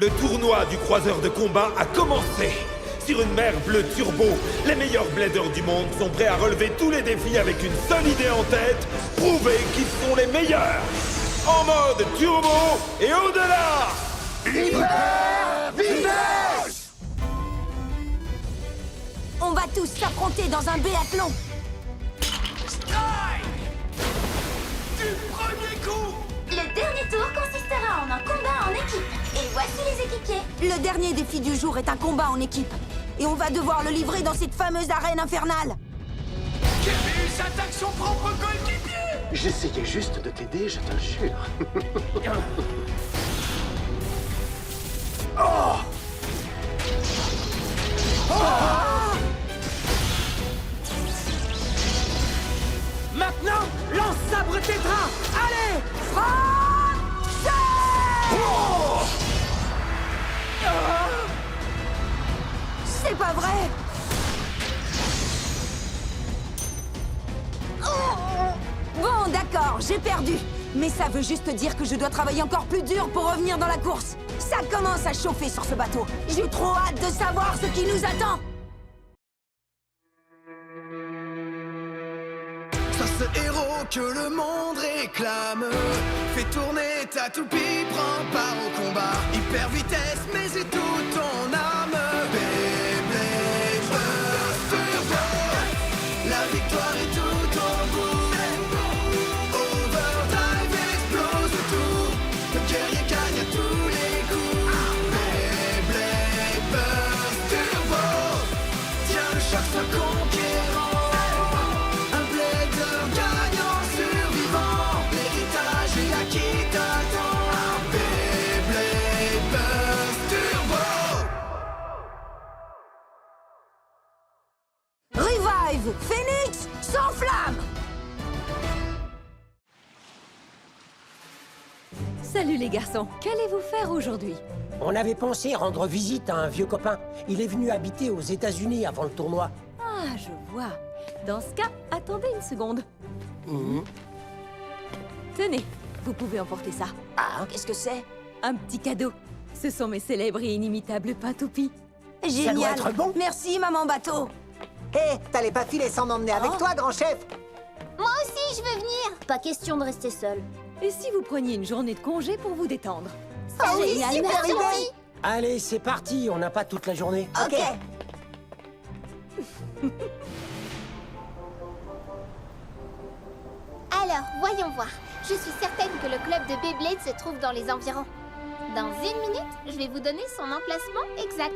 Le tournoi du croiseur de combat a commencé. Sur une mer bleue turbo, les meilleurs bladers du monde sont prêts à relever tous les défis avec une seule idée en tête, prouver qu'ils sont les meilleurs. En mode turbo et au-delà. Hyper vitesse! On va tous s'affronter dans un biathlon. Du premier coup! Le dernier tour consistera en un combat en équipe. Et voici les équipiers. Le dernier défi du jour est un combat en équipe. Et on va devoir le livrer dans cette fameuse arène infernale. Kebius attaque son propre coéquipier! J'essayais juste de t'aider, je te le jure. Maintenant, lance sabre tétra! Allez! C'est pas vrai. Bon, d'accord, j'ai perdu. Mais ça veut juste dire que je dois travailler encore plus dur pour revenir dans la course. Ça commence à chauffer sur ce bateau. J'ai trop hâte de savoir ce qui nous attend. Sois ce héros que le monde réclame. Fais tourner ta toupie, prends part au combat. Hyper vitesse, mais c'est tout ton âme. Beyblade Burst Turbo. La victoire est tout au bout. Overdrive explose tout. Le guerrier gagne à tous les coups. Beyblade Burst Turbo. Tiens, le choc soit conquérant. Un blader gagnant survivant. L'héritage est là qui t'attend. Beyblade Burst Turbo. Revive, Phoenix, sans flamme. Salut les garçons, qu'allez-vous faire aujourd'hui? On avait pensé rendre visite à un vieux copain. Il est venu habiter aux États-Unis avant le tournoi. Ah, je vois. Dans ce cas, attendez une seconde. Tenez, vous pouvez emporter ça. Ah, qu'est-ce que c'est? Un petit cadeau. Ce sont mes célèbres et inimitables pains toupies. Génial. doit être bon. Merci, maman bateau. Hé, t'allais pas filer sans m'emmener avec toi, grand chef? Moi aussi, je veux venir. Pas question de rester seule. Et si vous preniez une journée de congé pour vous détendre? Ah oui, Génial, super merci. idée. Allez, c'est parti, on n'a pas toute la journée. Ok. Alors, voyons voir. Je suis certaine que le club de Beyblade se trouve dans les environs. Dans une minute, je vais vous donner son emplacement exact.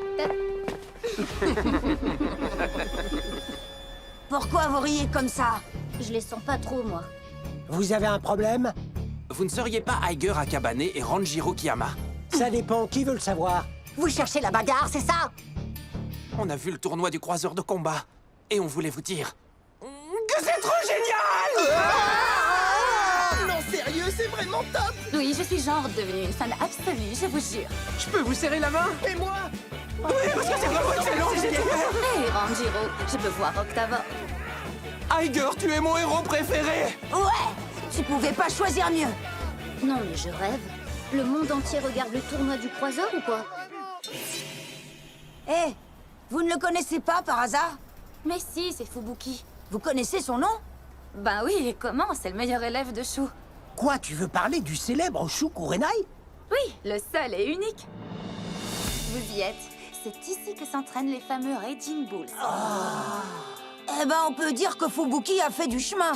Pourquoi vous riez comme ça? Je les sens pas trop, moi. Vous avez un problème? Vous ne seriez pas Aiger Akabane et Ranjiro Kiyama? Ça dépend, qui veut le savoir? Vous cherchez la bagarre, c'est ça? On a vu le tournoi du croiseur de combat. Et on voulait vous dire... que c'est trop génial! Non, sérieux, c'est vraiment top! Oui, je suis genre devenue une fan absolue, je vous jure. Je peux vous serrer la main? Et moi? Oui, parce que c'est vraiment excellent! Hé, Ranjiro, je peux voir Octava. Aiger, tu es mon héros préféré! Ouais. Tu pouvais pas choisir mieux. Non, mais je rêve. Le monde entier regarde le tournoi du croiseur ou quoi? Hé, vous ne le connaissez pas par hasard? Mais si, c'est Fubuki. Vous connaissez son nom? Ben oui, et comment? C'est le meilleur élève de Shu. Quoi, tu veux parler du célèbre Shu Kurenai? Oui, le seul et unique. Vous y êtes. C'est ici que s'entraînent les fameux Raging Bulls. Eh ben, on peut dire que Fubuki a fait du chemin.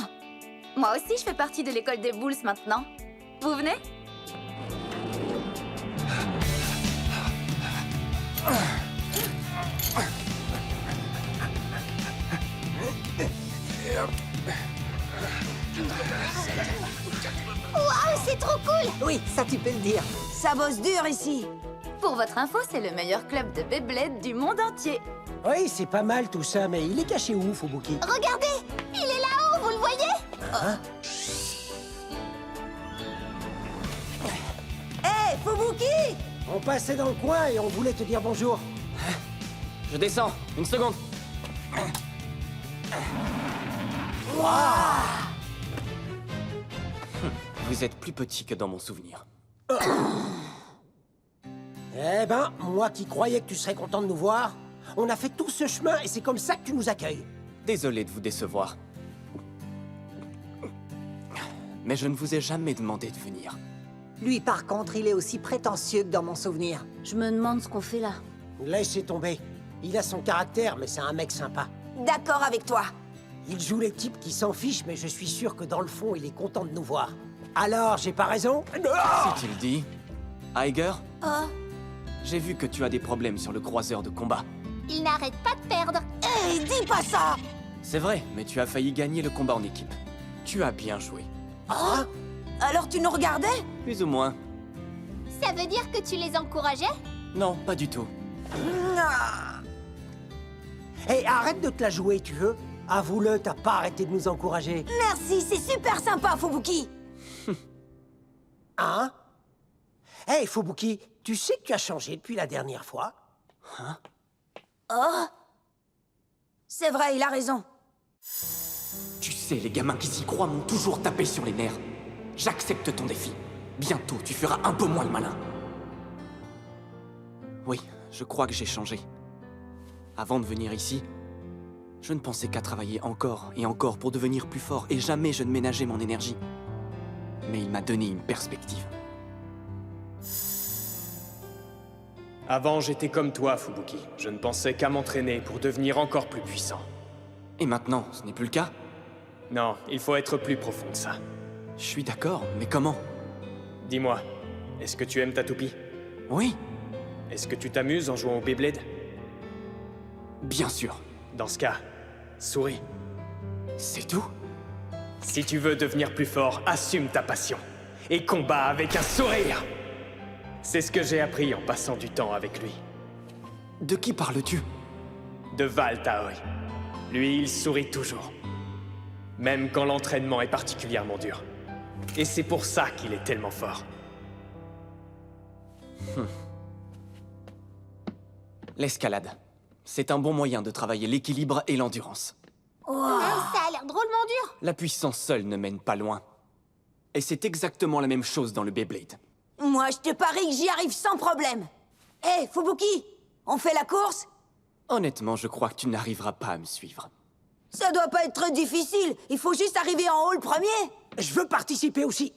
Moi aussi, je fais partie de l'école des Bulls maintenant. Vous venez? Waouh, c'est trop cool! Oui, ça tu peux le dire. Ça bosse dur ici. Pour votre info, c'est le meilleur club de Beyblade du monde entier. Oui, c'est pas mal tout ça, mais il est caché où, Fubuki? Regardez! Il est là-haut, vous le voyez? Hé, Fubuki! On passait dans le coin et on voulait te dire bonjour. Je descends, une seconde. Vous êtes plus petit que dans mon souvenir. Eh ben, moi qui croyais que tu serais content de nous voir, on a fait tout ce chemin et c'est comme ça que tu nous accueilles. Désolé de vous décevoir. Mais je ne vous ai jamais demandé de venir. Lui, par contre, il est aussi prétentieux que dans mon souvenir. Je me demande ce qu'on fait là. Laissez tomber. Il a son caractère, mais c'est un mec sympa. D'accord avec toi. Il joue les types qui s'en fichent, mais je suis sûr que dans le fond, il est content de nous voir. Alors, j'ai pas raison? Si tu le dis. Iger, Oh. j'ai vu que tu as des problèmes sur le croiseur de combat. Il n'arrête pas de perdre. Hé, dis pas ça! C'est vrai, mais tu as failli gagner le combat en équipe. Tu as bien joué. Oh? Alors tu nous regardais? Plus ou moins. Ça veut dire que tu les encourageais? Non, pas du tout. Hé, arrête de te la jouer, tu veux? Avoue-le, t'as pas arrêté de nous encourager. Merci, c'est super sympa, Fubuki. Hein? Hé, Fubuki, tu sais que tu as changé depuis la dernière fois? Oh? C'est vrai, il a raison. Tu sais, les gamins qui s'y croient m'ont toujours tapé sur les nerfs. J'accepte ton défi. Bientôt, tu feras un peu moins le malin. Oui, je crois que j'ai changé. Avant de venir ici, je ne pensais qu'à travailler encore et encore pour devenir plus fort et jamais je ne ménageais mon énergie. Mais il m'a donné une perspective. Avant, j'étais comme toi, Fubuki. Je ne pensais qu'à m'entraîner pour devenir encore plus puissant. Et maintenant, ce n'est plus le cas? Non, il faut être plus profond que ça. Je suis d'accord, mais comment? Dis-moi, est-ce que tu aimes ta toupie? Oui, Est-ce que tu t'amuses en jouant au Beyblade? bien sûr. Dans ce cas, souris. C'est tout? Si tu veux devenir plus fort, assume ta passion. Et combat avec un sourire! C'est ce que j'ai appris en passant du temps avec lui. De qui parles-tu? De Val Taoi. Lui, il sourit toujours. Même quand l'entraînement est particulièrement dur. Et c'est pour ça qu'il est tellement fort. L'escalade. C'est un bon moyen de travailler l'équilibre et l'endurance. Ça a l'air drôlement dur. La puissance seule ne mène pas loin. Et c'est exactement la même chose dans le Beyblade. Moi, je te parie que j'y arrive sans problème. Hé, Fubuki, on fait la course? Honnêtement, je crois que tu n'arriveras pas à me suivre. Ça doit pas être très difficile. Il faut juste arriver en haut le premier. Je veux participer aussi.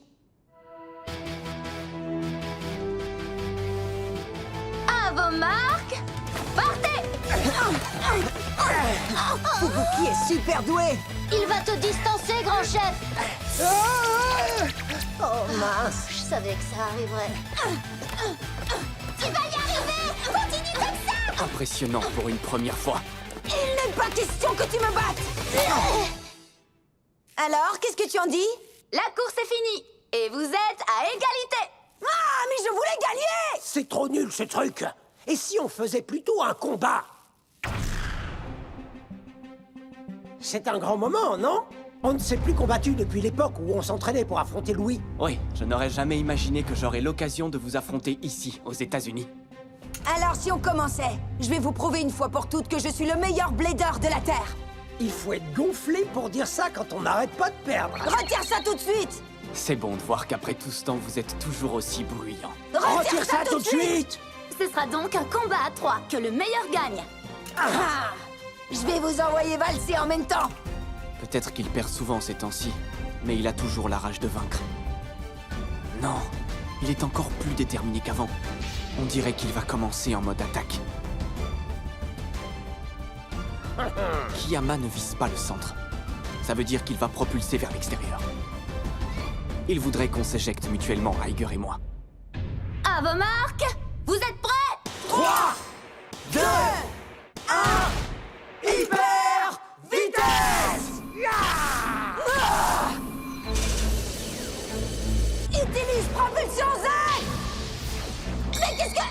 À vos marques, partez! Fubuki est super doué. Il va te distancer, grand chef. Oh mince. Je savais que ça arriverait. Tu vas y arriver! Continue comme ça! Impressionnant pour une première fois. Il n'est pas question que tu me battes. Alors, qu'est-ce que tu en dis? La course est finie et vous êtes à égalité. Ah, mais je voulais gagner! C'est trop nul, ce truc. Et si on faisait plutôt un combat? C'est un grand moment, non? On ne s'est plus combattu depuis l'époque où on s'entraînait pour affronter Louis. Oui, je n'aurais jamais imaginé que j'aurais l'occasion de vous affronter ici, aux États-Unis. Alors, si on commençait, je vais vous prouver une fois pour toutes que je suis le meilleur blader de la Terre. Il faut être gonflé pour dire ça quand on n'arrête pas de perdre. Retire ça tout de suite! C'est bon de voir qu'après tout ce temps, vous êtes toujours aussi bruyant. Retire ça tout de suite! Ce sera donc un combat à 3, que le meilleur gagne. Ah! Je vais vous envoyer valser en même temps. Peut-être qu'il perd souvent ces temps-ci, mais il a toujours la rage de vaincre. Non, il est encore plus déterminé qu'avant. On dirait qu'il va commencer en mode attaque. Kiyama ne vise pas le centre. Ça veut dire qu'il va propulser vers l'extérieur. Il voudrait qu'on s'éjecte mutuellement, Iger et moi. À vos marques, vous êtes prêts? 3, 2, 1, hyper vitesse! Utilise propulsion Z! Mais qu'est-ce que...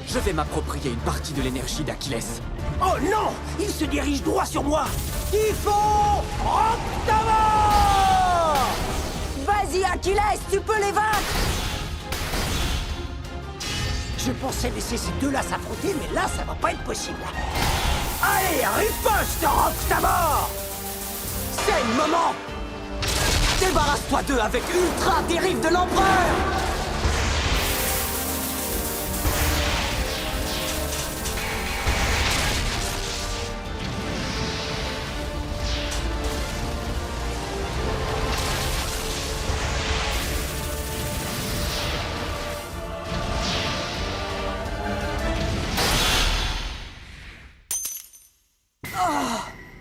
Je vais m'approprier une partie de l'énergie d'Achilles. Oh non! Il se dirige droit sur moi! Typhon Octava! Vas-y, Achilles, tu peux les vaincre! Je pensais laisser ces deux-là s'affronter, mais là, ça va pas être possible. Allez, riposte, Octava! C'est le moment! Débarrasse-toi d'eux avec Ultra Dérive de l'Empereur!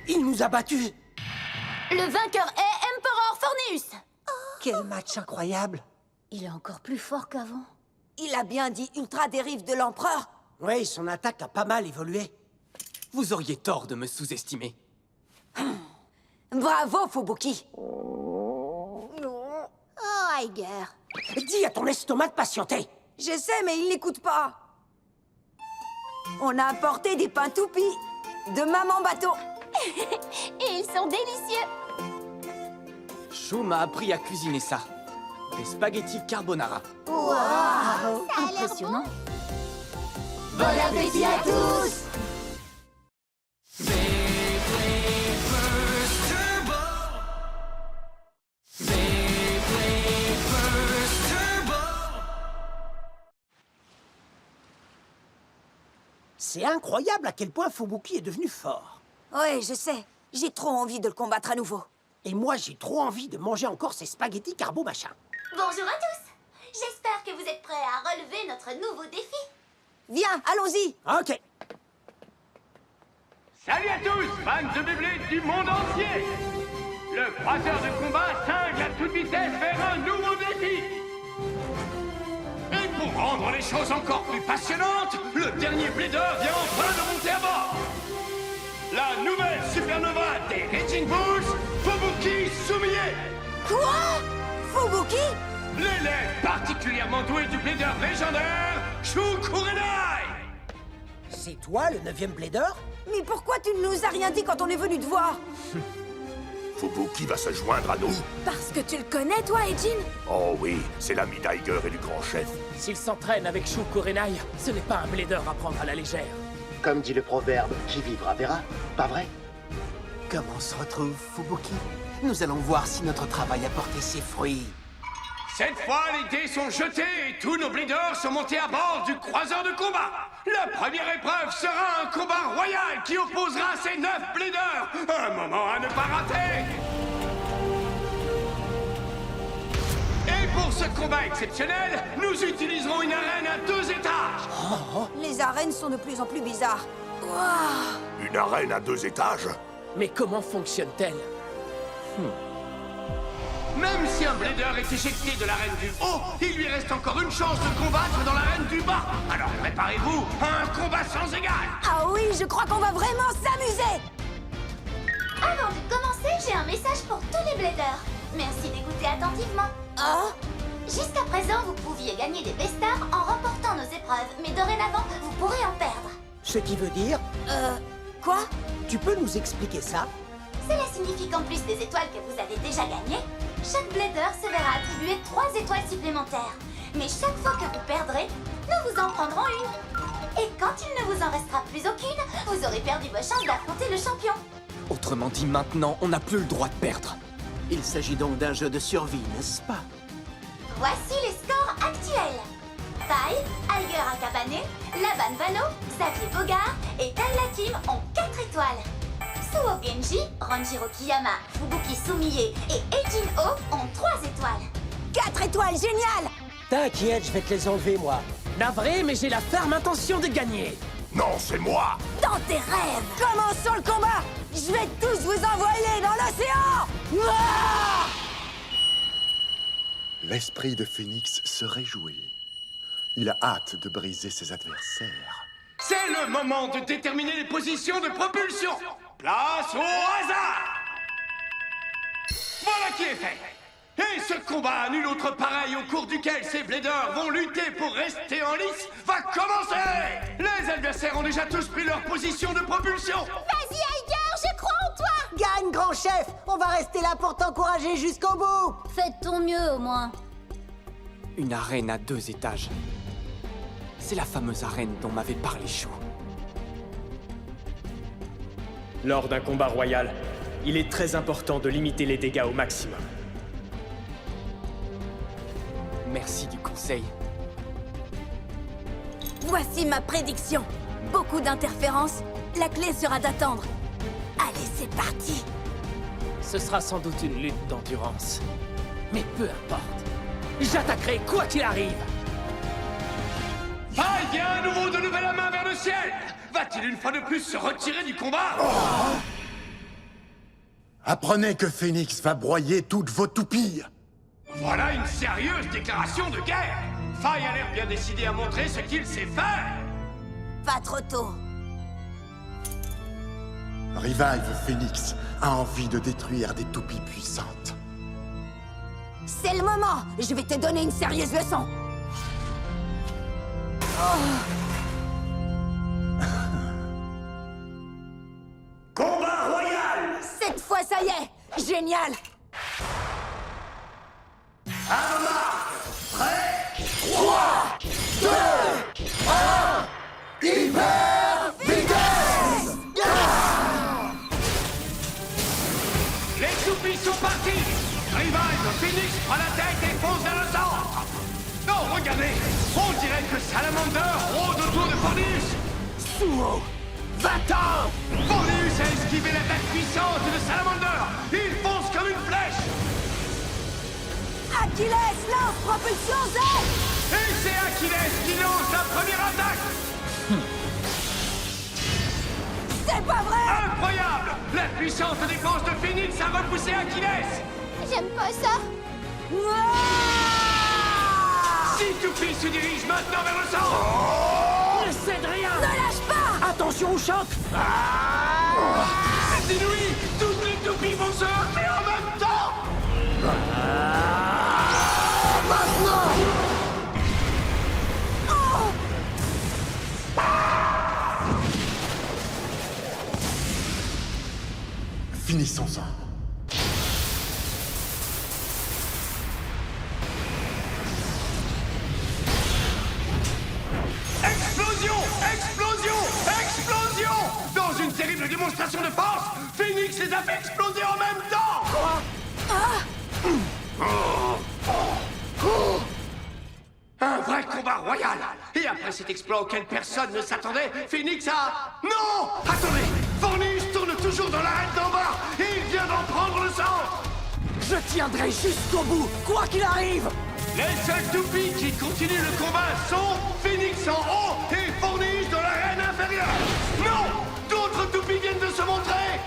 Il nous a battus. Le vainqueur est Emperor Fornius. Quel match incroyable. Il est encore plus fort qu'avant. Il a bien dit Ultra Dérive de l'Empereur. Oui, son attaque a pas mal évolué. Vous auriez tort de me sous-estimer. Bravo, Fubuki. Oh, Aiger. Dis à ton estomac de patienter. Je sais, mais il n'écoute pas. On a apporté des pains toupies de Maman Bateau. Et ils sont délicieux. Chou m'a appris à cuisiner ça. Des spaghettis carbonara. Impressionnant. Bon appétit à tous. C'est incroyable à quel point Fubuki est devenu fort. Ouais, je sais. J'ai trop envie de le combattre à nouveau. Et moi, j'ai trop envie de manger encore ces spaghettis carbo machin. Bonjour à tous. J'espère que vous êtes prêts à relever notre nouveau défi. Viens, allons-y. Ok. Salut à tous, fans de Beyblade du monde entier. Le croiseur de combat cingle à toute vitesse vers un nouveau défi. Et pour rendre les choses encore plus passionnantes, le dernier Blader vient enfin de monter à bord. La nouvelle supernova des Raging Bulls, Fubuki Sumiye. Quoi? Fubuki? L'élève particulièrement doué du Blader légendaire, Shu Kurenai. C'est toi, le 9e Blader? Mais pourquoi tu ne nous as rien dit quand on est venu te voir? Fubuki va se joindre à nous? Parce que tu le connais, toi, Ejin? Oh oui, c'est l'ami d'Aiger et du grand chef. S'il s'entraîne avec Shu Kurenai, ce n'est pas un Blader à prendre à la légère. Comme dit le proverbe, qui vivra verra, pas vrai? Comment se retrouve Fubuki? Nous allons voir si notre travail a porté ses fruits. Cette fois, les dés sont jetés et tous nos Bladers sont montés à bord du croiseur de combat. La première épreuve sera un combat royal qui opposera ces 9 Bladers. Un moment à ne pas rater. Et pour ce combat exceptionnel, nous utiliserons une arène à 2 étages. Les arènes sont de plus en plus bizarres. Waouh! Une arène à 2 étages? Mais comment fonctionne-t-elle? Même si un Blader est éjecté de l'arène du haut, il lui reste encore une chance de combattre dans l'arène du bas. Alors préparez-vous à un combat sans égal. Ah oui, je crois qu'on va vraiment s'amuser! Avant de commencer, j'ai un message pour tous les Bladers. Merci d'écouter attentivement. Oh? Jusqu'à présent, vous pouviez gagner des B-Stars en remportant nos épreuves, mais dorénavant, vous pourrez en perdre. Ce qui veut dire... Quoi? Tu peux nous expliquer ça? Cela signifie qu'en plus des étoiles que vous avez déjà gagnées, chaque Blader se verra attribuer 3 étoiles supplémentaires. Mais chaque fois que vous perdrez, nous vous en prendrons une. Et quand il ne vous en restera plus aucune, vous aurez perdu vos chances d'affronter le champion. Autrement dit, maintenant, on n'a plus le droit de perdre. Il s'agit donc d'un jeu de survie, n'est-ce pas? Voici les scores actuels. Pai, Aiger Akabane, Laban Vano, Xavier Bogart et Tal Lakim ont 4 étoiles. Suo Genji, Ranjiro Kiyama, Fubuki Sumiye et Ejin Oh ont 3 étoiles. 4 étoiles, génial! T'inquiète, je vais te les enlever, moi. Navré, mais j'ai la ferme intention de gagner. Non, c'est moi! Dans tes rêves! Commençons le combat! Je vais tous vous envoyer dans l'océan! Ouah! L'esprit de Phoenix se réjouit. Il a hâte de briser ses adversaires. C'est le moment de déterminer les positions de propulsion. Place au hasard. Voilà qui est fait. Et ce combat à nul autre pareil au cours duquel ces Bladers vont lutter pour rester en lice va commencer. Les adversaires ont déjà tous pris leur position de propulsion. Vas-y, Aiger, je crois en toi. Gagne, grand chef! On va rester là pour t'encourager jusqu'au bout! Faites ton mieux, au moins. Une arène à 2 étages. C'est la fameuse arène dont m'avait parlé Chou. Lors d'un combat royal, il est très important de limiter les dégâts au maximum. Merci du conseil. Voici ma prédiction. Beaucoup d'interférences. La clé sera d'attendre. Allez, c'est parti. Ce sera sans doute une lutte d'endurance. Mais peu importe. J'attaquerai quoi qu'il arrive. Ah, il y a à nouveau de lever la main vers le ciel. Va-t-il une fois de plus se retirer du combat? Apprenez que Phoenix va broyer toutes vos toupies. Voilà une sérieuse déclaration de guerre. Faye a l'air bien décidé à montrer ce qu'il sait faire. Pas trop tôt. Revive Phoenix a envie de détruire des toupies puissantes. C'est le moment. Je vais te donner une sérieuse leçon. Combat royal! Cette fois, ça y est. Génial. À marque! Prêt? 3, 2, 1, hyper vitesse! Les toupies sont partis. Revive, Phoenix prend la tête et fonce vers le centre. Non, regardez, on dirait que Salamander rôde autour de Fornius. Suo, va-t'en! Fornius a esquivé l'attaque puissante de Salamander. Il fonce comme une flèche. Achilles, lance propulsion Z. Et c'est Achilles qui lance la première attaque. C'est pas vrai. Incroyable! La puissante défense de Phoenix a repoussé Achilles. J'aime pas ça. Si Toupie se dirige maintenant vers le centre. Ne cède rien! Ne lâche pas. Attention au choc! C'est inouï! Toutes les toupies vont se heurter en même temps. Finissons-en. Explosion! Explosion! Explosion! Dans une terrible démonstration de force, Phoenix les a fait exploser en même temps! Un vrai combat royal! Et après cet exploit auquel personne ne s'attendait, Phoenix a... Non! Attendez! Fornius tourne toujours dans l'arène d'en bas! Et il vient d'en prendre le centre! Je tiendrai jusqu'au bout, quoi qu'il arrive! Les seuls toupies qui continuent le combat sont Phoenix en haut et Fornius dans l'arène inférieure! Non! D'autres toupies viennent de se montrer!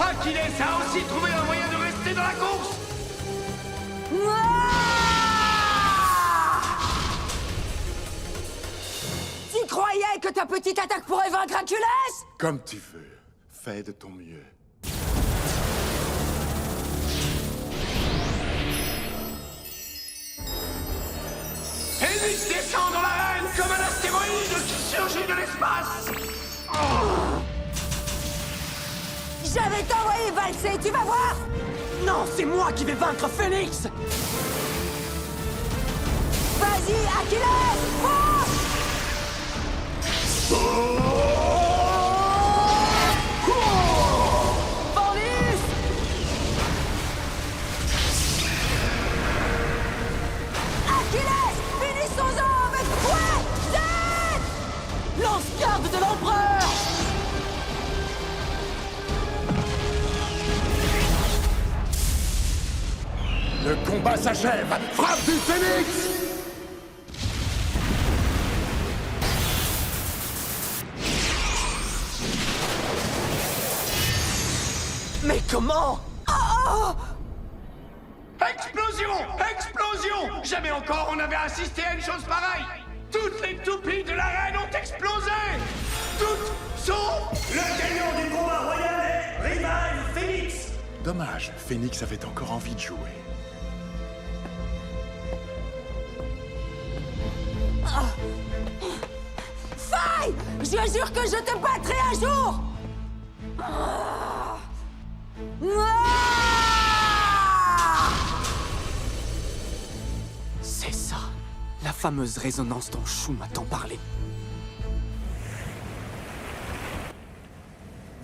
Achilles a aussi trouvé un moyen de rester dans la course! Tu croyais que ta petite attaque pourrait vaincre Achilles? Comme tu veux. Fais de ton mieux. Phoenix descend dans l'arène comme un astéroïde qui surgit de l'espace! Je vais t'envoyer valser, tu vas voir. Non, c'est moi qui vais vaincre Phoenix! Vas-y, Achilles, fonce. Fornius! Achilles, finissons-en avec fouet. Z. Lance-garde de l'Empereur! Le combat s'achève. Frappe du Phénix! Mais comment? Explosion! Explosion! Jamais encore on avait assisté à une chose pareille! Toutes les toupies de l'arène ont explosé! Toutes sauf... Le gagnant du combat royal est Revive Phoenix! Dommage, Phoenix avait encore envie de jouer. Faille! Je jure que je te battrai un jour. C'est ça, la fameuse résonance dont Chou m'a tant parlé.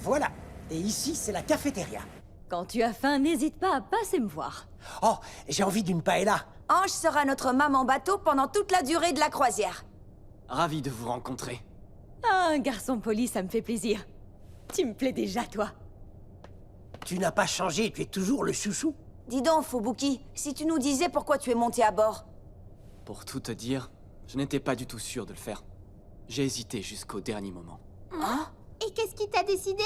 Voilà. Et ici, c'est la cafétéria. Quand tu as faim, n'hésite pas à passer me voir. Oh, j'ai envie d'une paella. Ange sera notre maman bateau pendant toute la durée de la croisière. Ravi de vous rencontrer. Ah, un garçon poli, ça me fait plaisir. Tu me plais déjà, toi. Tu n'as pas changé, tu es toujours le chouchou. Dis donc, Fubuki, si tu nous disais pourquoi tu es monté à bord. Pour tout te dire, je n'étais pas du tout sûr de le faire. J'ai hésité jusqu'au dernier moment. Hein? Et qu'est-ce qui t'a décidé?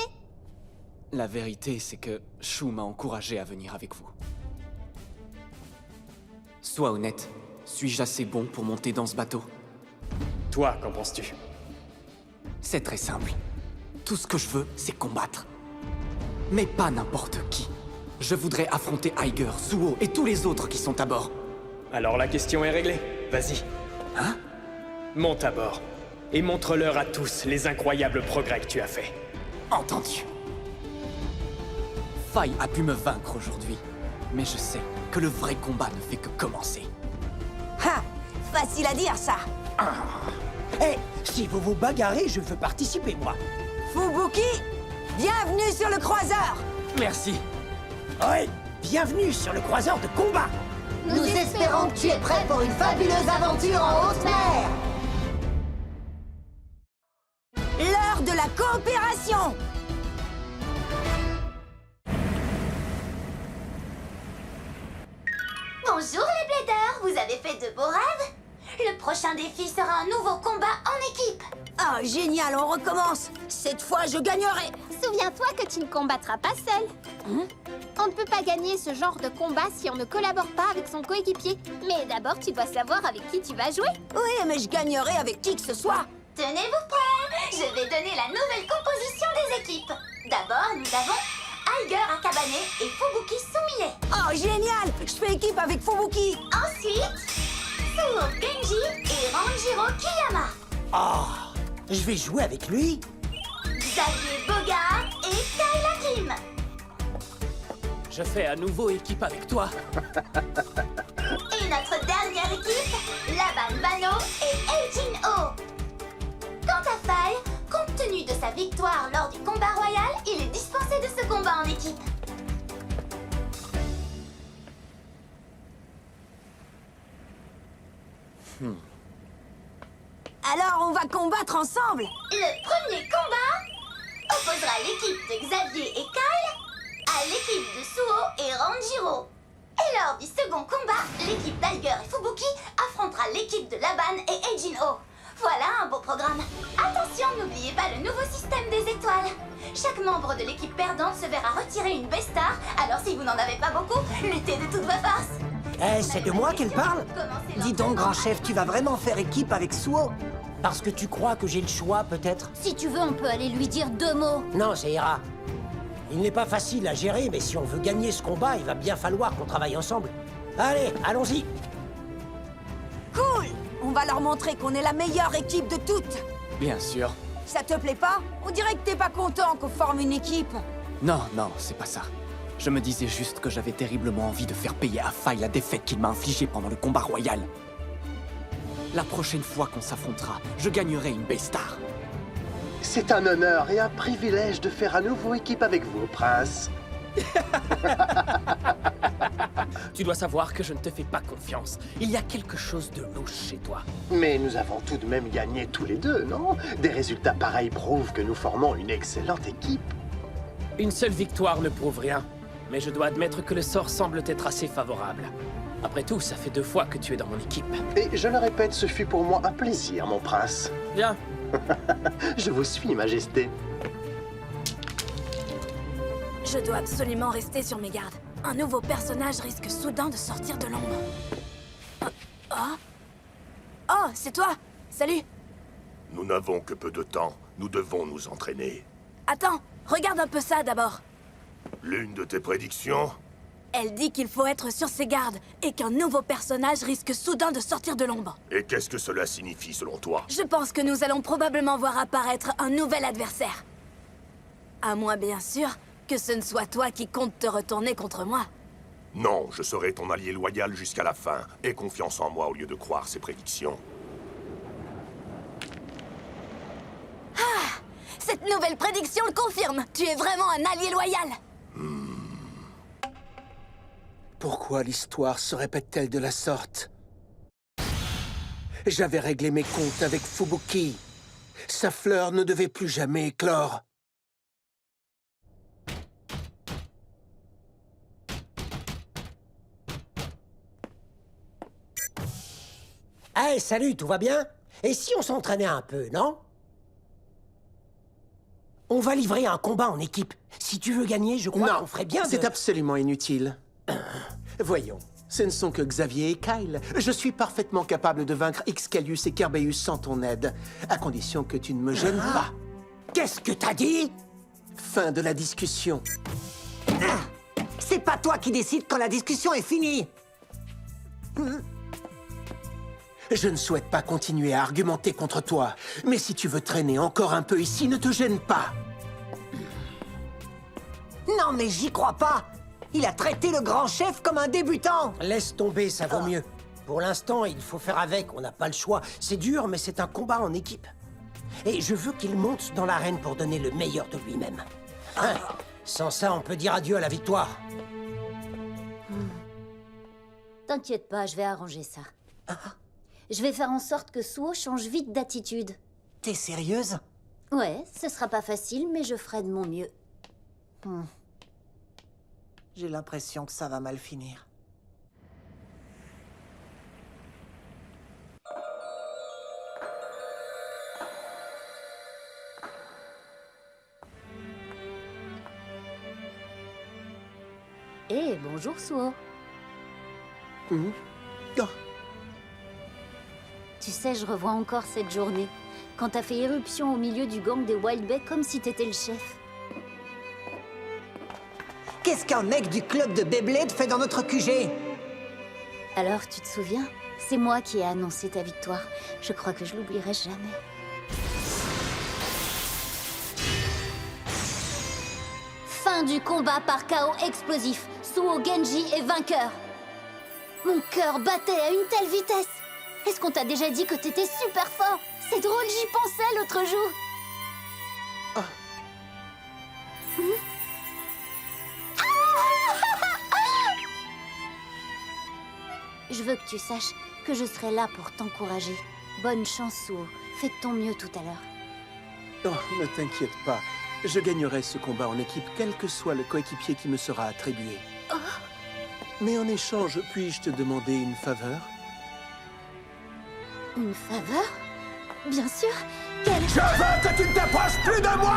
La vérité, c'est que Shu m'a encouragé à venir avec vous. Sois honnête, suis-je assez bon pour monter dans ce bateau? Toi, qu'en penses-tu? C'est très simple. Tout ce que je veux, c'est combattre. Mais pas n'importe qui. Je voudrais affronter Aiger, Suo et tous les autres qui sont à bord. Alors la question est réglée. Vas-y. Hein? Monte à bord. Et montre-leur à tous les incroyables progrès que tu as faits. Entendu. Faille a pu me vaincre aujourd'hui. Mais je sais que le vrai combat ne fait que commencer. Ha! Facile à dire, ça. Hé, si vous vous bagarrez, je veux participer, moi. Fubuki, bienvenue sur le croiseur. Merci. Ouais, bienvenue sur le croiseur de combat. Nous espérons que tu es prêt pour une fabuleuse aventure en haute mer. L'heure de la coopération. Bonjour les Bladers, vous avez fait de beaux rêves? Le prochain défi sera un nouveau combat en équipe. Ah, génial, on recommence. Cette fois, je gagnerai. Souviens-toi que tu ne combattras pas seul. On ne peut pas gagner ce genre de combat si on ne collabore pas avec son coéquipier. Mais d'abord, tu dois savoir avec qui tu vas jouer. Oui, mais je gagnerai avec qui que ce soit. Tenez-vous prêts, je vais donner la nouvelle composition des équipes. D'abord, nous avons Aiger Akabane et Fubuki Sumie. Oh, génial! Je fais équipe avec Fubuki. Ensuite, Suo Genji et Ranjiro Kiyama. Oh, je vais jouer avec lui. Xavier Bogart et Kayla Kim. Je fais à nouveau équipe avec toi. Et notre dernière équipe, Laban Bano et Eijin Oh. Quant à Faye, compte tenu de sa victoire lors du combat royal, il est dispensé de ce combat en équipe. Alors, on va combattre ensemble. Le premier combat opposera l'équipe de Xavier et Kyle à l'équipe de Suo et Ranjiro. Et lors du second combat, l'équipe d'Aiger et Fubuki affrontera l'équipe de Laban et Eijin Oh. Voilà un beau programme. Attention, n'oubliez pas le nouveau système des étoiles. Chaque membre de l'équipe perdante se verra retirer une B-Star, alors si vous n'en avez pas beaucoup, luttez de toutes vos forces. Eh, c'est de moi qu'elle parle? Dis donc, grand chef, tu vas vraiment faire équipe avec Suo? Parce que tu crois que j'ai le choix, peut-être? Si tu veux, on peut aller lui dire 2 mots. Non, ça ira. Il n'est pas facile à gérer, mais si on veut gagner ce combat, il va bien falloir qu'on travaille ensemble. Allez, allons-y. Cool! On va leur montrer qu'on est la meilleure équipe de toutes. Bien sûr. Ça te plaît pas? On dirait que t'es pas content qu'on forme une équipe. Non, non, c'est pas ça. Je me disais juste que j'avais terriblement envie de faire payer à Faille la défaite qu'il m'a infligée pendant le combat royal. La prochaine fois qu'on s'affrontera, je gagnerai une B-Star. C'est un honneur et un privilège de faire à nouveau équipe avec vous, prince. Tu dois savoir que je ne te fais pas confiance. Il y a quelque chose de louche chez toi. Mais nous avons tout de même gagné tous les deux, non? Des résultats pareils prouvent que nous formons une excellente équipe. Une seule victoire ne prouve rien. Mais je dois admettre que le sort semble être assez favorable. Après tout, ça fait 2 fois que tu es dans mon équipe. Et je le répète, ce fut pour moi un plaisir, mon prince. Bien. Je vous suis, Majesté. Je dois absolument rester sur mes gardes. Un nouveau personnage risque soudain de sortir de l'ombre. Oh, c'est toi! Salut! Nous n'avons que peu de temps. Nous devons nous entraîner. Attends, regarde un peu ça d'abord. L'une de tes prédictions? Elle dit qu'il faut être sur ses gardes et qu'un nouveau personnage risque soudain de sortir de l'ombre. Et qu'est-ce que cela signifie selon toi? Je pense que nous allons probablement voir apparaître un nouvel adversaire. À moins bien sûr que ce ne soit toi qui compte te retourner contre moi. Non, je serai ton allié loyal jusqu'à la fin. Aie confiance en moi au lieu de croire ses prédictions. Ah! Cette nouvelle prédiction le confirme. Tu es vraiment un allié loyal. Pourquoi l'histoire se répète-t-elle de la sorte? J'avais réglé mes comptes avec Fubuki. Sa fleur ne devait plus jamais éclore. Hey, salut, tout va bien? Et si on s'entraînait un peu, non? On va livrer un combat en équipe. Si tu veux gagner, je crois qu'on ferait bien de... C'est absolument inutile. Voyons, ce ne sont que Xavier et Kyle. Je suis parfaitement capable de vaincre Excalius et Kerbeus sans ton aide, à condition que tu ne me gênes pas. Qu'est-ce que t'as dit? Fin de la discussion. C'est pas toi qui décides quand la discussion est finie. Je ne souhaite pas continuer à argumenter contre toi, mais si tu veux traîner encore un peu ici, ne te gêne pas. Non, mais j'y crois pas. Il a traité le grand chef comme un débutant. Laisse tomber, ça vaut mieux. Pour l'instant, il faut faire avec, on n'a pas le choix. C'est dur, mais c'est un combat en équipe. Et je veux qu'il monte dans l'arène pour donner le meilleur de lui-même. Hein? Sans ça, on peut dire adieu à la victoire. T'inquiète pas, je vais arranger ça. Je vais faire en sorte que Suo change vite d'attitude. T'es sérieuse? Ouais, ce sera pas facile, mais je ferai de mon mieux. J'ai l'impression que ça va mal finir. Eh, bonjour Suo. Tu sais, je revois encore cette journée, quand t'as fait éruption au milieu du gang des Wild Bay comme si t'étais le chef. Qu'est-ce qu'un mec du club de Beyblade fait dans notre QG? Alors, tu te souviens? C'est moi qui ai annoncé ta victoire. Je crois que je l'oublierai jamais. Fin du combat par chaos explosif. Suo Genji est vainqueur. Mon cœur battait à une telle vitesse. Est-ce qu'on t'a déjà dit que t'étais super fort? C'est drôle, j'y pensais l'autre jour. Je veux que tu saches que je serai là pour t'encourager. Bonne chance, Suo. Fais de ton mieux tout à l'heure. Oh, ne t'inquiète pas. Je gagnerai ce combat en équipe, quel que soit le coéquipier qui me sera attribué. Mais en échange, puis-je te demander une faveur? Une faveur? Bien sûr. Quelle... Je veux que tu ne t'approches plus de moi!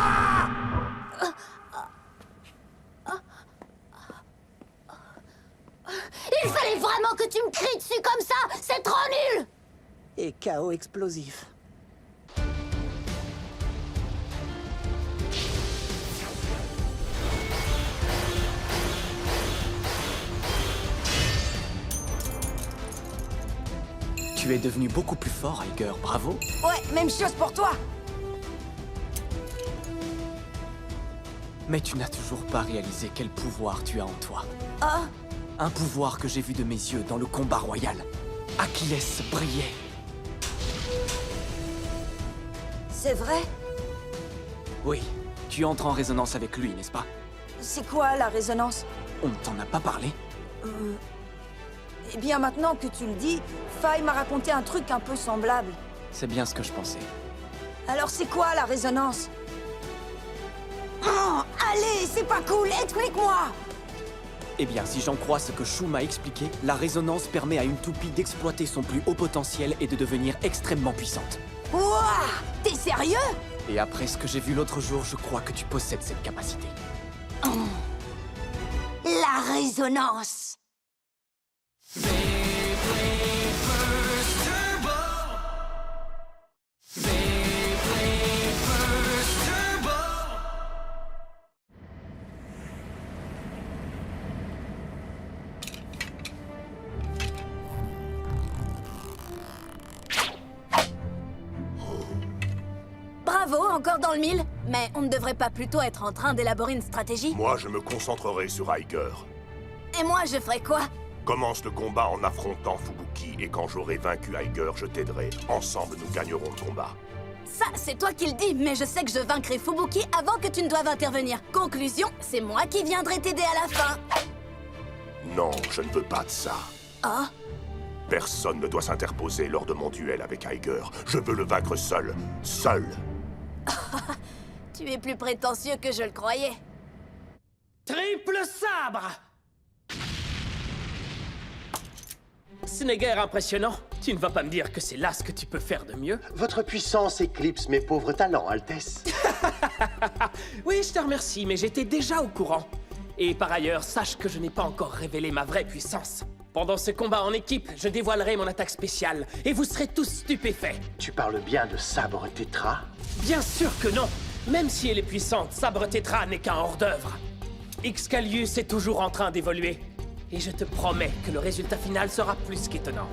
Il fallait vraiment que tu me cries dessus comme ça! C'est trop nul! Et chaos explosif. Tu es devenu beaucoup plus fort, Iger, bravo. Ouais, même chose pour toi. Mais tu n'as toujours pas réalisé quel pouvoir tu as en toi. Ah. Un pouvoir que j'ai vu de mes yeux dans le combat royal. Achilles brillait. C'est vrai? Oui, tu entres en résonance avec lui, n'est-ce pas? C'est quoi la résonance? On ne t'en a pas parlé? Eh bien, maintenant que tu le dis, Faye m'a raconté un truc un peu semblable. C'est bien ce que je pensais. Alors c'est quoi la résonance? Oh, allez, c'est pas cool, explique-moi! Eh bien, si j'en crois ce que Shu m'a expliqué, la résonance permet à une toupie d'exploiter son plus haut potentiel et de devenir extrêmement puissante. Ouah! T'es sérieux? Et après ce que j'ai vu l'autre jour, je crois que tu possèdes cette capacité. La résonance! Bravo, encore dans le mille. Mais on ne devrait pas plutôt être en train d'élaborer une stratégie? Moi, je me concentrerai sur Iger. Et moi, je ferai quoi? Commence le combat en affrontant Fubuki, et quand j'aurai vaincu Iger, je t'aiderai. Ensemble, nous gagnerons le combat. Ça, c'est toi qui le dis, mais je sais que je vaincrai Fubuki avant que tu ne doives intervenir. Conclusion, c'est moi qui viendrai t'aider à la fin. Non, je ne veux pas de ça. Ah? Personne ne doit s'interposer lors de mon duel avec Iger. Je veux le vaincre seul. Seul. Tu es plus prétentieux que je le croyais. Triple sabre! Ce n'est guère impressionnant. Tu ne vas pas me dire que c'est là ce que tu peux faire de mieux? Votre puissance éclipse mes pauvres talents, Altesse. Oui, je te remercie, mais j'étais déjà au courant. Et par ailleurs, sache que je n'ai pas encore révélé ma vraie puissance. Pendant ce combat en équipe, je dévoilerai mon attaque spéciale, et vous serez tous stupéfaits. Tu parles bien de Sabre Tétra? Bien sûr que non. Même si elle est puissante, Sabre Tétra n'est qu'un hors-d'œuvre. Excalius est toujours en train d'évoluer. Et je te promets que le résultat final sera plus qu'étonnant.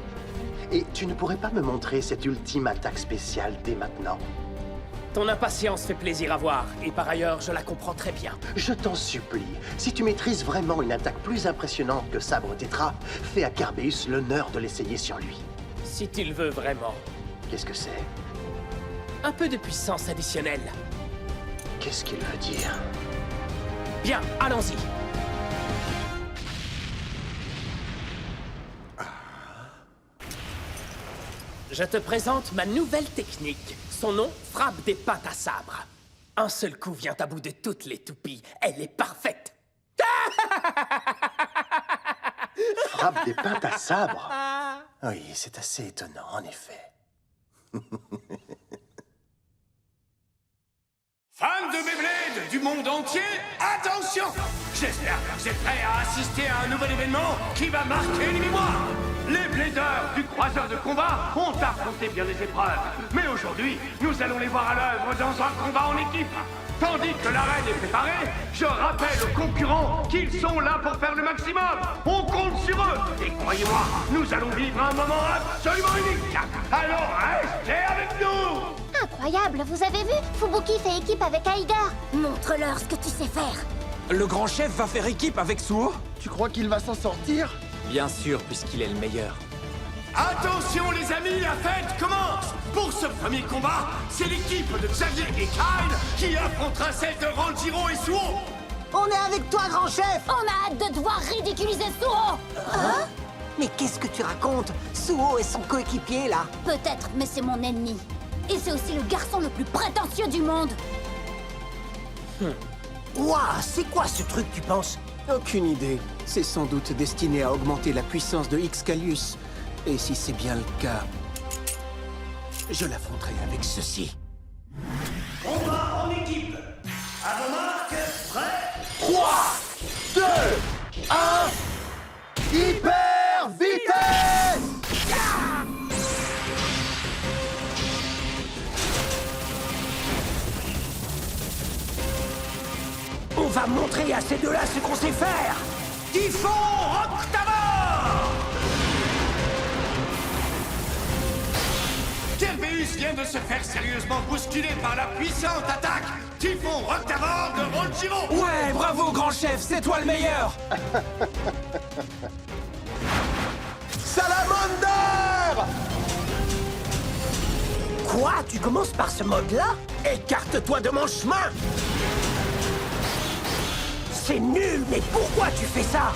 Et tu ne pourrais pas me montrer cette ultime attaque spéciale dès maintenant? Ton impatience fait plaisir à voir, et par ailleurs, je la comprends très bien. Je t'en supplie, si tu maîtrises vraiment une attaque plus impressionnante que Sabre Tétra, fais à Carbeus l'honneur de l'essayer sur lui. Si tu le veux vraiment. Qu'est-ce que c'est? Un peu de puissance additionnelle. Qu'est-ce qu'il veut dire? Bien, allons-y. Je te présente ma nouvelle technique. Son nom, frappe des pattes à sabre. Un seul coup vient à bout de toutes les toupies. Elle est parfaite. Frappe des pattes à sabre? Oui, c'est assez étonnant, en effet. Fans de Beyblade du monde entier, attention! J'espère que vous êtes prêts à assister à un nouvel événement qui va marquer les mémoires. Les Bladers du croiseur de combat ont affronté bien des épreuves. Mais aujourd'hui, nous allons les voir à l'œuvre dans un combat en équipe. Tandis que l'arène est préparée, je rappelle aux concurrents qu'ils sont là pour faire le maximum. On compte sur eux. Et croyez-moi, nous allons vivre un moment absolument unique. Alors restez avec nous! Incroyable, vous avez vu? Fubuki fait équipe avec Iger. Montre-leur ce que tu sais faire. Le grand chef va faire équipe avec Suo? Tu crois qu'il va s'en sortir? Bien sûr, puisqu'il est le meilleur. Attention les amis, la fête commence! Pour ce premier combat, c'est l'équipe de Xavier et Kyle qui affrontera celle de Ranjiro et Suo! On est avec toi, grand chef! On a hâte de te voir ridiculiser Suo! Hein? Mais qu'est-ce que tu racontes? Suo est son coéquipier, là! Peut-être, mais c'est mon ennemi. Et c'est aussi le garçon le plus prétentieux du monde! Ouah, c'est quoi ce truc, tu penses? Aucune idée. C'est sans doute destiné à augmenter la puissance de Excalius. Et si c'est bien le cas, je l'affronterai avec ceci. Combat en équipe. À vos marques, prêts? 3, 2, 1, hyper vitesse! On va montrer à ces deux-là ce qu'on sait faire! Typhon Octavor! Kerbeus vient de se faire sérieusement bousculer par la puissante attaque Typhon Octavor de Ranjiro! Ouais, bravo grand chef, c'est toi le meilleur! Salamander! Quoi? Tu commences par ce mode-là? Écarte-toi de mon chemin! C'est nul, mais pourquoi tu fais ça?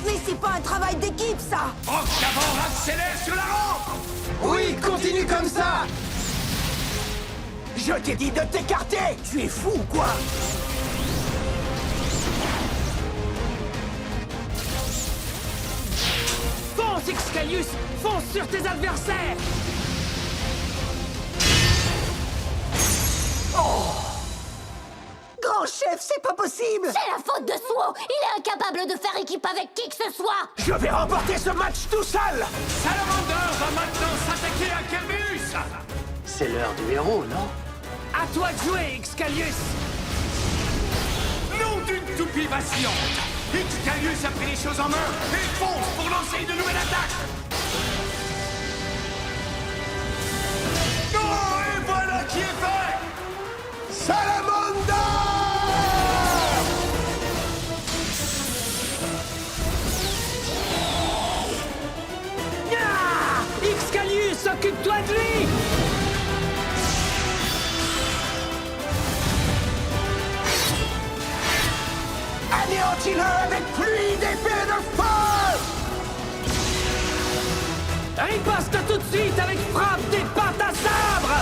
Mais c'est pas un travail d'équipe, ça! Octavor accélère sur la rampe! Oui, continue comme ça! Je t'ai dit de t'écarter! Tu es fou ou quoi? Fonce, Excalius! Fonce sur tes adversaires! Grand chef, c'est pas possible! C'est la faute de Suo! Il est incapable de faire équipe avec qui que ce soit! Je vais remporter ce match tout seul! Salamander va maintenant s'attaquer à Kerbeus! C'est l'heure du héros, non? À toi de jouer, Excalius! Nom d'une toupie vacillante! Excalius a pris les choses en main et fonce pour lancer une nouvelle attaque! Oh, et voilà qui est fait! Salamander! Excalius, occupe-toi de lui! Anéantis-le avec pluie d'épée! Riposte tout de suite avec frappe des pattes à sabre!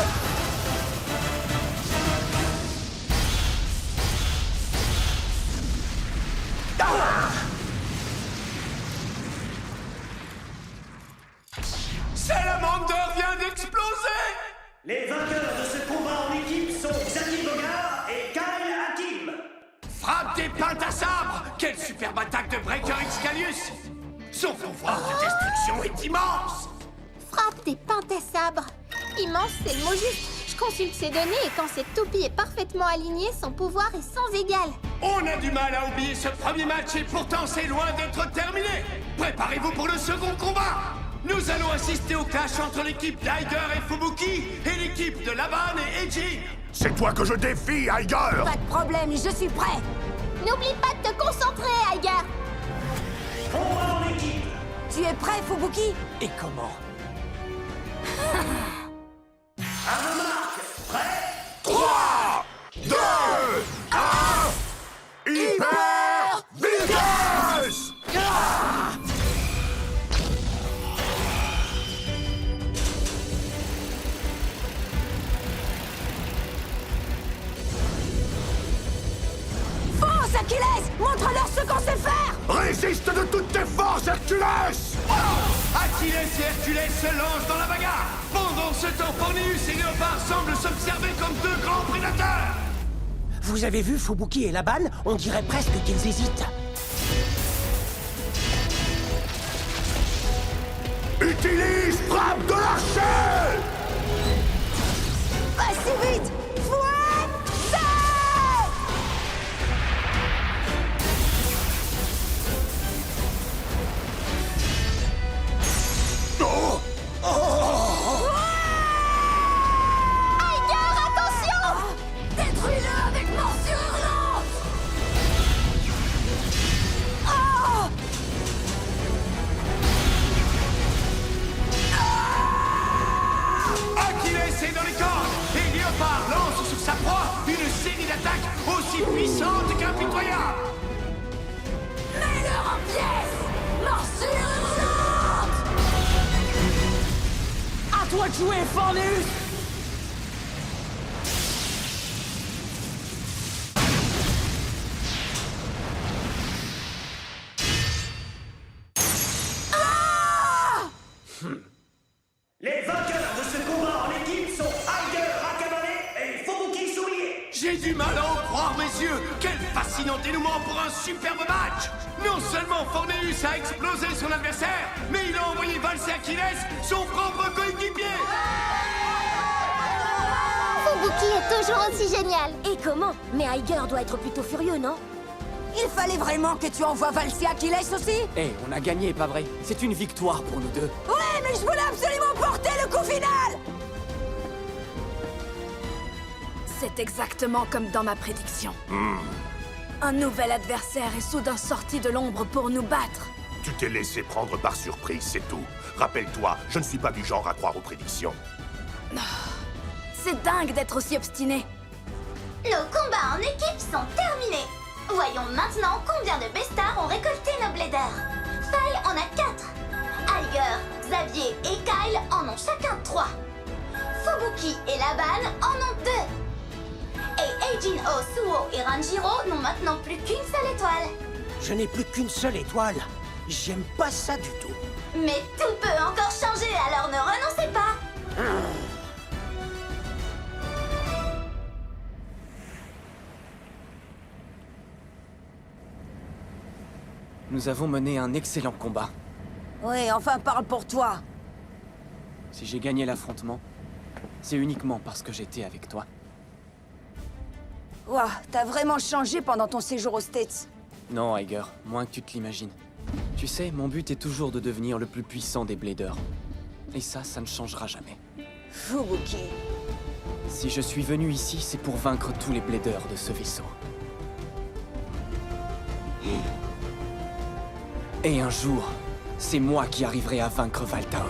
Salamander vient d'exploser! Les vainqueurs de ce combat en équipe sont Xavier Bogard et Kyle Hakim. Frappe des pintes à sabre! Quelle superbe attaque de Breaker Excalius! Son pouvoir de destruction est immense! Frappe des pintes à sabre. Immense, c'est le mot juste. Je consulte ses données et quand cette toupie est parfaitement alignée, son pouvoir est sans égal. On a du mal à oublier ce premier match et pourtant c'est loin d'être terminé! Préparez-vous pour le second combat! Nous allons assister au clash entre l'équipe d'Iger et Fubuki et l'équipe de Laban et Eiji. C'est toi que je défie, Iger! Pas de problème, je suis prêt. N'oublie pas de te concentrer, Iger. Combat en équipe. Tu es prêt, Fubuki? Et comment? À vos marques. Prêt? 3, 2, 1... Hyper Vitesse! Fonce, Achilles! Montre-leur ce qu'on sait faire! Résiste de toutes tes forces, Hercules! Achilles et Hercules se lancent dans la bagarre. Pendant ce temps, Forneus et Léopard semblent s'observer comme deux grands prédateurs. Vous avez vu Fubuki et Laban? On dirait presque qu'ils hésitent. Utilise frappe de l'archer! Pas si vite! Fouette! Ça! Oh! Iger, attention! Détruis-le avec morsure hurlante! Oh! Achilles est dans les cordes et Léopard lance sur sa proie une série d'attaques aussi puissantes qu'impitoyables. Mets-leur en pièces! Morsure hurlante! À toi de jouer, Forneus! Les vainqueurs de ce combat en équipe sont Iger Akabane et Fubuki Soulier. J'ai du mal à en croire mes yeux. Quel fascinant dénouement pour un superbe match. Non seulement Forneus a explosé son adversaire, mais il a envoyé valser Achilles, son propre coéquipier. Fubuki est toujours aussi génial. Et comment? Mais Iger doit être plutôt furieux, non? Il fallait vraiment que tu envoies valser Achilles aussi? Eh, on a gagné, pas vrai? C'est une victoire pour nous deux. Ouais, mais je voulais absolument porter le coup final! C'est exactement comme dans ma prédiction. Un nouvel adversaire est soudain sorti de l'ombre pour nous battre. Tu t'es laissé prendre par surprise, c'est tout. Rappelle-toi, je ne suis pas du genre à croire aux prédictions. C'est dingue d'être aussi obstiné. Nos combats en équipe sont terminés. Voyons maintenant combien de Bestars ont récolté nos Bladers. Faye en a 4. Iger, Xavier et Kyle en ont chacun 3. Fubuki et Laban en ont 2. Et Eijin-O, Suo et Ranjiro n'ont maintenant plus qu'une seule étoile. Je n'ai plus qu'une seule étoile. J'aime pas ça du tout. Mais tout peut encore changer, alors ne renoncez pas. Nous avons mené un excellent combat. Oui, enfin parle pour toi. Si j'ai gagné l'affrontement, c'est uniquement parce que j'étais avec toi. Ouah, t'as vraiment changé pendant ton séjour aux States. Non, Iger, moins que tu te l'imagines. Tu sais, mon but est toujours de devenir le plus puissant des Bladers. Et ça ne changera jamais. Fubuki. Si je suis venu ici, c'est pour vaincre tous les Bladers de ce vaisseau. Et un jour, c'est moi qui arriverai à vaincre Valtaoi.